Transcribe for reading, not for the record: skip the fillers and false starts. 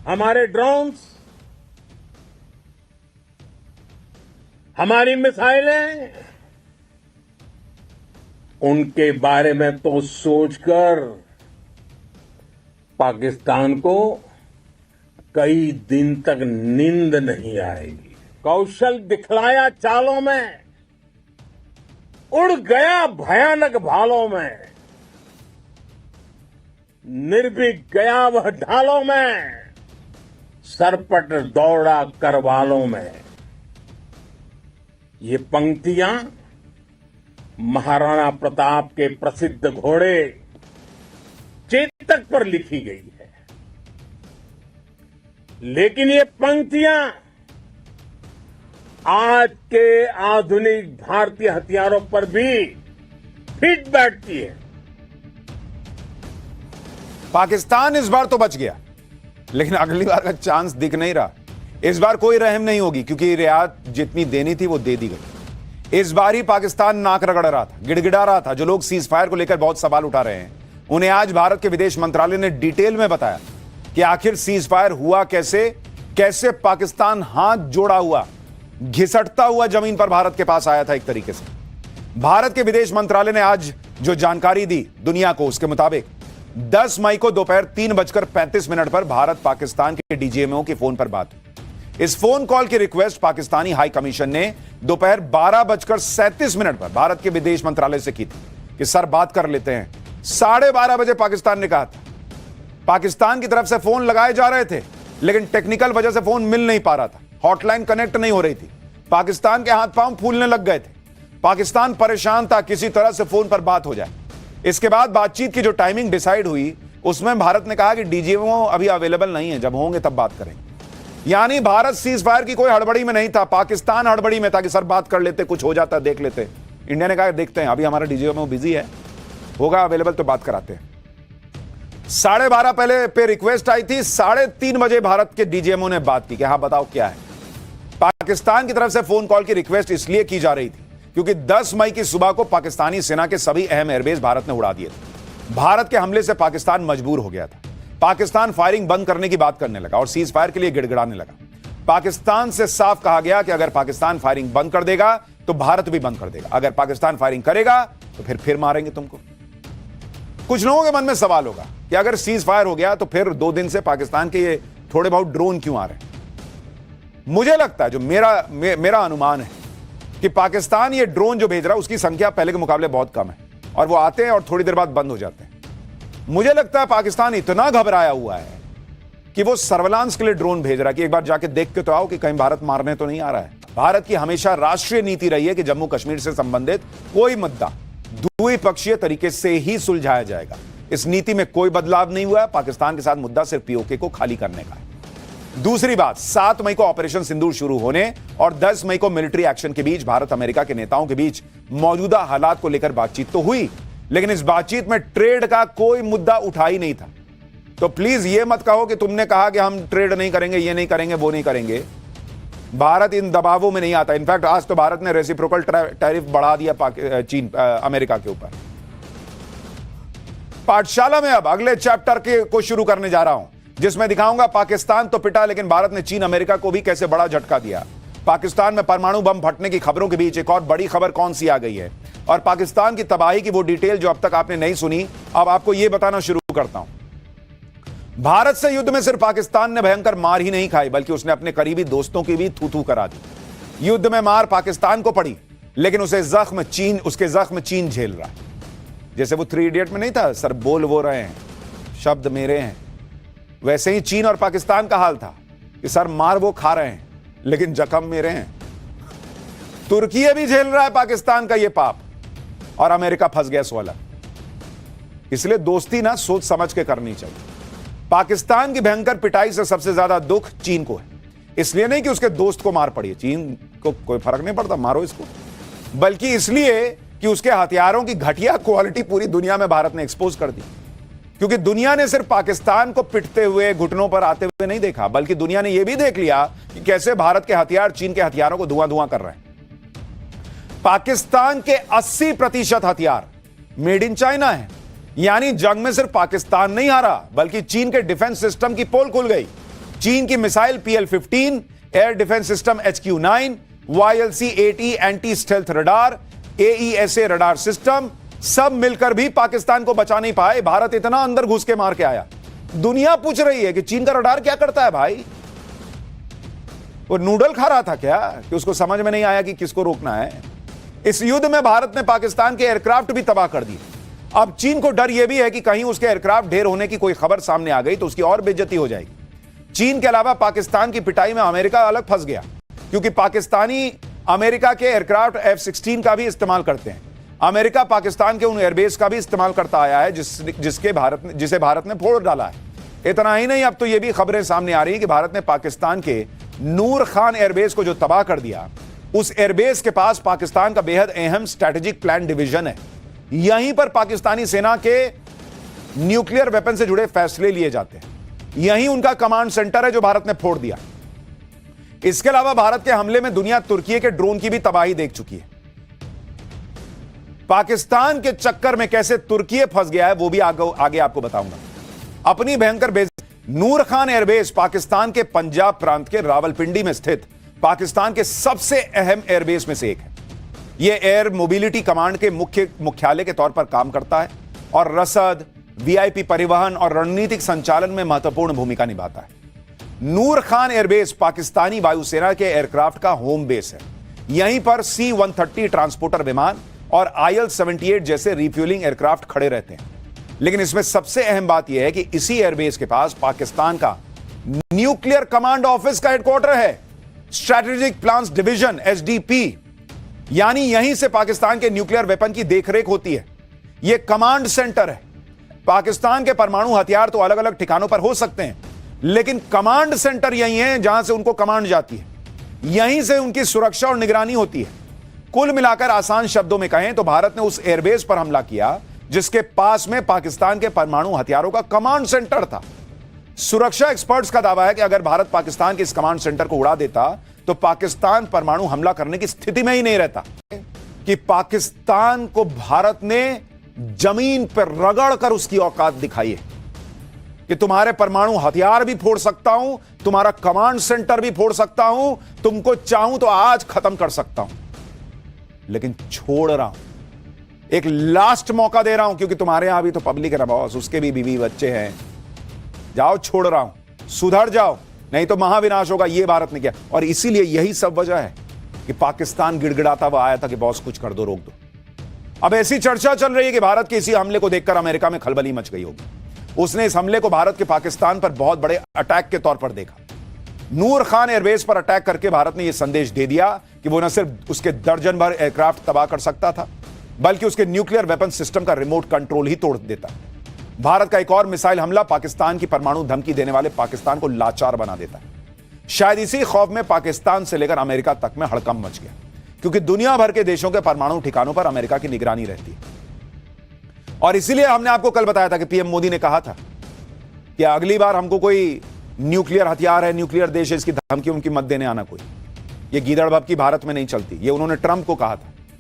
हमारे ड्रोन्स, हमारी मिसाइलें, उनके बारे में तो सोचकर पाकिस्तान को कई दिन तक नींद नहीं आएगी। कौशल दिखलाया चालों में, उड़ गया भयानक भालों में, निर्भीक गया वह ढालों में, सरपट दौड़ा करवालों में। ये पंक्तियां महाराणा प्रताप के प्रसिद्ध घोड़े चेतक पर लिखी गई है, लेकिन ये पंक्तियां आज के आधुनिक भारतीय हथियारों पर भी फिट बैठती है। पाकिस्तान इस बार तो बच गया, लेकिन अगली बार का चांस दिख नहीं रहा। इस बार कोई रहम नहीं होगी, क्योंकि रियायत जितनी देनी थी वो दे दी गई। इस बार ही पाकिस्तान नाक रगड़ रहा था, गिड़गिड़ा रहा था। जो लोग सीज फायर को लेकर बहुत सवाल उठा रहे हैं, उन्हें आज भारत के विदेश मंत्रालय ने डिटेल में बताया कि आखिर सीज फायर हुआ कैसे, कैसे पाकिस्तान हाथ जोड़ा हुआ, घिसटता हुआ जमीन पर भारत के पास आया था। एक तरीके से भारत के विदेश मंत्रालय ने आज जो जानकारी दी दुनिया को, उसके मुताबिक 10 मई को दोपहर 3:35 पर भारत पाकिस्तान के डीजीएमओ की फोन पर बात हुई। इस फोन कॉल की रिक्वेस्ट पाकिस्तानी हाई कमीशन ने दोपहर 12:37 पर भारत के विदेश मंत्रालय से की थी कि सर बात कर लेते हैं। 12:30 बजे पाकिस्तान ने कहा था। पाकिस्तान की तरफ से फोन लगाए जा रहे थे, लेकिन टेक्निकल वजह से फोन मिल नहीं पा रहा था, हॉटलाइन कनेक्ट नहीं हो रही थी। पाकिस्तान के हाथ पांव फूलने लग गए थे। पाकिस्तान परेशान था किसी तरह से फोन पर बात हो जाए। इसके बाद बातचीत की जो टाइमिंग डिसाइड हुई, उसमें भारत ने कहा कि डीजीएमओ अभी अवेलेबल नहीं है, जब होंगे तब बात करेंगे। यानी भारत सीज फायर की कोई हड़बड़ी में नहीं था, पाकिस्तान हड़बड़ी में था कि सर बात कर लेते, कुछ हो जाता देख लेते। इंडिया ने कहा देखते हैं, अभी हमारा डीजीएमओ बिजी है, होगा अवेलेबल तो बात कराते हैं। 12:30 पहले पे रिक्वेस्ट आई थी, 3:30 बजे भारत के डीजीएमओ ने बात की कि हाँ बताओ क्या है। पाकिस्तान की तरफ से फोन कॉल की रिक्वेस्ट इसलिए की जा रही थी क्योंकि 10 मई की सुबह को पाकिस्तानी सेना के सभी अहम एयरबेस भारत ने उड़ा दिए थे। भारत के हमले से पाकिस्तान मजबूर हो गया था। पाकिस्तान फायरिंग बंद करने की बात करने लगा और सीज फायर के लिए गिड़गिड़ाने लगा। पाकिस्तान से साफ कहा गया कि अगर पाकिस्तान फायरिंग बंद कर देगा तो भारत भी बंद कर देगा। अगर पाकिस्तान फायरिंग करेगा तो फिर मारेंगे तुमको। कुछ लोगों के मन में सवाल होगा कि अगर सीज फायर हो गया तो फिर 2 दिन से पाकिस्तान के ये थोड़े बहुत ड्रोन क्यों आ रहे हैं। मुझे लगता है, जो मेरा अनुमान है कि पाकिस्तान ये ड्रोन जो भेज रहा है उसकी संख्या पहले के मुकाबले बहुत कम है और वो आते हैं और थोड़ी देर बाद बंद हो जाते हैं। मुझे लगता है पाकिस्तान इतना घबराया हुआ है कि वो सर्विलांस के लिए ड्रोन भेज रहा है कि एक बार जाके देख के तो आओ कि कहीं भारत मारने तो नहीं आ रहा है। भारत की हमेशा राष्ट्रीय नीति रही है कि जम्मू कश्मीर से संबंधित कोई मुद्दा द्विपक्षीय तरीके से ही सुलझाया जाएगा। इस नीति में कोई बदलाव नहीं हुआ है। पाकिस्तान के साथ मुद्दा सिर्फ पीओके को खाली करने का है। दूसरी बात, 7 मई को ऑपरेशन सिंदूर शुरू होने और 10 मई को मिलिट्री एक्शन के बीच भारत अमेरिका के नेताओं के बीच मौजूदा हालात को लेकर बातचीत तो हुई, लेकिन इस बातचीत में ट्रेड का कोई मुद्दा उठा ही नहीं था। तो प्लीज ये मत कहो कि तुमने कहा कि हम ट्रेड नहीं करेंगे, ये नहीं करेंगे, वो नहीं करेंगे। भारत इन दबावों में नहीं आता। इनफैक्ट आज तो भारत ने रेसिप्रोकल टैरिफ बढ़ा दिया चीन अमेरिका के ऊपर। पाठशाला में अब अगले चैप्टर को शुरू करने जा रहा हूं, जिसमें दिखाऊंगा पाकिस्तान तो पिटा, लेकिन भारत ने चीन अमेरिका को भी कैसे बड़ा झटका दिया। पाकिस्तान में परमाणु बम फटने की खबरों के बीच एक और बड़ी खबर कौन सी आ गई है, और पाकिस्तान की तबाही की वो डिटेल जो अब तक आपने नहीं सुनी, अब आपको यह बताना शुरू करता हूं। भारत से युद्ध में सिर्फ पाकिस्तान ने भयंकर मार ही नहीं खाई, बल्कि उसने अपने करीबी दोस्तों की भी थू करा दी। युद्ध में मार पाकिस्तान को पड़ी, लेकिन उसके जख्म चीन झेल रहा है। जैसे वो 3 इडियट में नहीं था, सर बोल वो रहे हैं, शब्द मेरे हैं, वैसे ही चीन और पाकिस्तान का हाल था कि सर मार वो खा रहे हैं, लेकिन जख्म मेरे हैं। तुर्की भी झेल रहा है पाकिस्तान का ये पाप, और अमेरिका फंस गया सोलह। इसलिए दोस्ती ना सोच समझ के करनी चाहिए। पाकिस्तान की भयंकर पिटाई से सबसे ज्यादा दुख चीन को है। इसलिए नहीं कि उसके दोस्त को मार पड़ी, चीन को कोई फर्क नहीं पड़ता, मारो इसको, बल्कि इसलिए कि उसके हथियारों की घटिया क्वालिटी पूरी दुनिया में भारत ने एक्सपोज कर दी। क्योंकि दुनिया ने सिर्फ पाकिस्तान को पिटते हुए, घुटनों पर आते हुए नहीं देखा, बल्कि दुनिया ने यह भी देख लिया कि कैसे भारत के हथियार चीन के हथियारों को धुआं कर रहे हैं। पाकिस्तान के 80% हथियार मेड इन चाइना है। यानी जंग में सिर्फ पाकिस्तान नहीं हारा, बल्कि चीन के डिफेंस सिस्टम की पोल खुल गई। चीन की missile PL-15, air defence system HQ-9, YLC-80 anti stealth radar, AESA radar system, सब मिलकर भी पाकिस्तान को बचा नहीं पाए। भारत इतना अंदर घुस के मार के आया। दुनिया पूछ रही है कि चीन का रडार क्या करता है भाई? वो नूडल खा रहा था क्या कि उसको समझ में नहीं आया कि किसको रोकना है? इस युद्ध में भारत ने पाकिस्तान के एयरक्राफ्ट भी तबाह कर दिए। अब चीन को डर यह भी है कि कहीं उसके एयरक्राफ्ट ढेर होने की कोई खबर सामने आ गई तो उसकी और बेइज्जती हो जाएगी। चीन के अलावा पाकिस्तान की पिटाई में अमेरिका अलग फंस गया, क्योंकि पाकिस्तानी अमेरिका के एयरक्राफ्ट F-16 का भी इस्तेमाल करते हैं। अमेरिका पाकिस्तान के उन एयरबेस का भी इस्तेमाल करता आया है जिसे भारत ने फोड़ डाला है। इतना ही नहीं, अब तो यह भी खबरें सामने आ रही है कि भारत ने पाकिस्तान के नूर खान एयरबेस को जो तबाह कर दिया, उस एयरबेस के पास पाकिस्तान का बेहद अहम स्ट्रैटेजिक प्लान डिवीजन है। यहीं पर पाकिस्तानी सेना के न्यूक्लियर वेपन से जुड़े फैसले लिए जाते हैं। यहीं उनका कमांड सेंटर है जो भारत ने फोड़ दिया। इसके अलावा भारत के हमले में दुनिया तुर्की के ड्रोन की भी तबाही देख चुकी है। पाकिस्तान के चक्कर में कैसे तुर्की फंस गया है वो भी आगे आपको बताऊंगा। अपनी भयंकर बेस नूर खान एयरबेस पाकिस्तान के पंजाब प्रांत के रावलपिंडी में स्थित पाकिस्तान के सबसे अहम एयरबेस में से एक है। यह एयर मोबिलिटी कमांड के मुख्यालय के तौर पर काम करता है और रसद, VIP परिवहन और रणनीतिक संचालन में महत्वपूर्ण भूमिका निभाता है। नूर खान एयरबेस पाकिस्तानी वायुसेना के एयरक्राफ्ट का होम बेस है। यहीं पर C-130 ट्रांसपोर्टर विमान और IL-78 जैसे रिफ्यूलिंग एयरक्राफ्ट खड़े रहते हैं। लेकिन इसमें सबसे अहम बात यह है कि इसी एयरबेस के पास पाकिस्तान का न्यूक्लियर कमांड ऑफिस का हेडक्वार्टर है, स्ट्रैटेजिक प्लान्स डिवीजन SDP, यानी यहीं से पाकिस्तान के न्यूक्लियर वेपन की देखरेख होती है। यह कमांड सेंटर है। पाकिस्तान के परमाणु हथियार तो अलग अलग ठिकानों पर हो सकते हैं, लेकिन कमांड सेंटर यही है जहां से उनको कमांड जाती है। यहीं से उनकी सुरक्षा और निगरानी होती है। कुल मिलाकर आसान शब्दों में कहें तो भारत ने उस एयरबेस पर हमला किया जिसके पास में पाकिस्तान के परमाणु हथियारों का कमांड सेंटर था। सुरक्षा एक्सपर्ट्स का दावा है कि अगर भारत पाकिस्तान के इस कमांड सेंटर को उड़ा देता तो पाकिस्तान परमाणु हमला करने की स्थिति में ही नहीं रहता। कि पाकिस्तान को भारत ने जमीन पर रगड़ कर उसकी औकात दिखाई है कि तुम्हारे परमाणु हथियार भी फोड़ सकता हूं, तुम्हारा कमांड सेंटर भी फोड़ सकता हूं, तुमको चाहूं तो आज खत्म कर सकता हूं, लेकिन छोड़ रहा हूं, एक लास्ट मौका दे रहा हूं, क्योंकि तुम्हारे यहां भी तो पब्लिक है ना बॉस, उसके भी बीवी बच्चे हैं। जाओ, छोड़ रहा हूं, सुधर जाओ, नहीं तो महाविनाश होगा। यह भारत ने किया और इसीलिए यही सब वजह है कि पाकिस्तान गिड़गिड़ाता हुआ आया था कि बॉस कुछ कर दो, रोक दो। अब ऐसी चर्चा चल रही है कि भारत के इसी हमले को देखकर अमेरिका में खलबली मच गई होगी। उसने इस हमले को भारत के पाकिस्तान पर बहुत बड़े अटैक के तौर पर देखा। नूर खान एयरबेस पर अटैक करके भारत ने यह संदेश दे दिया कि वो न सिर्फ उसके दर्जन भर एयरक्राफ्ट तबाह कर सकता था, बल्कि उसके न्यूक्लियर वेपन सिस्टम का रिमोट कंट्रोल ही तोड़ देता। भारत का एक और मिसाइल हमला पाकिस्तान की परमाणु धमकी देने वाले पाकिस्तान को लाचार बना देता है। शायद इसी खौफ में पाकिस्तान से लेकर अमेरिका तक में हड़कंप मच गया, क्योंकि दुनिया भर के देशों के परमाणु ठिकानों पर अमेरिका की निगरानी रहती है। और इसीलिए हमने आपको कल बताया था कि PM मोदी ने कहा था कि अगली बार हमको कोई न्यूक्लियर हथियार है, न्यूक्लियर देश है, इसकी धमकी उनकी मत देने आना कोई। ये गीदड़ भब की भारत में नहीं चलती, ये उन्होंने ट्रंप को कहा था।